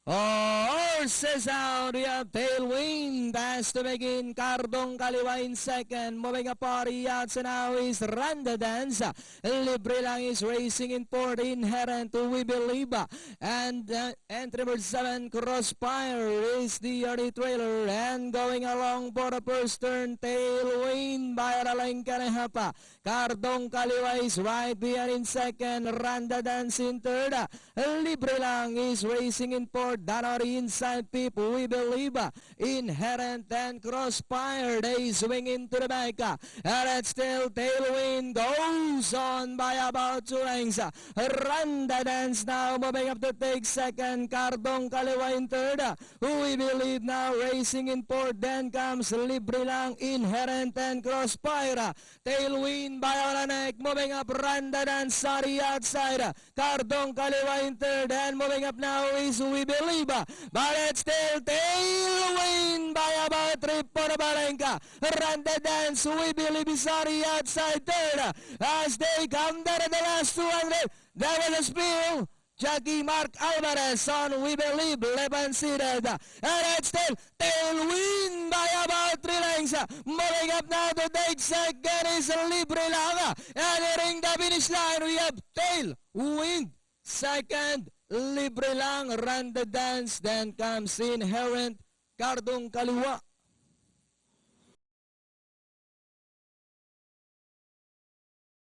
Horses out, we have tailwind as to begin. Cardong Kaliwa in second. Moving up party out, so now is Randa Dance. Libre lang is racing in fourth. Inherent to We Believe. And entry number 7, Crossfire is the early trailer. And going along for the first turn, tailwind by Alain Canehapa. Cardong Kaliwa is right there in second. Randa Dance in third. Libre lang is racing in fourth. Danori inside people, We Believe. Inherent and Crossfire, they swing into the back. And it's still tailwind goes on by about 2 lengths. Randa Dance now moving up to take second. Cardong Kaliwa in third. We Believe now racing in fourth. Then comes Libre lang, Inherent and Crossfire. Tailwind by Olanek moving up. Randa Dance on the outside. Cardong Kaliwa in third. And moving up now is We Believe. But it's still tailwind by about 3 for the Balenka. Randa Dance, We Believe is on the outside third. As they come down to the last 200, there was a spill. Jackie Mark Alvarez on We Believe, left-seated. And it's still tailwind by about 3 lengths. Moving up now to take second is Libre lang. And nearing the finish line, we have tailwind. Second, Libre lang, Randa Dance. Then comes Inherent, Cardong Kaliwa.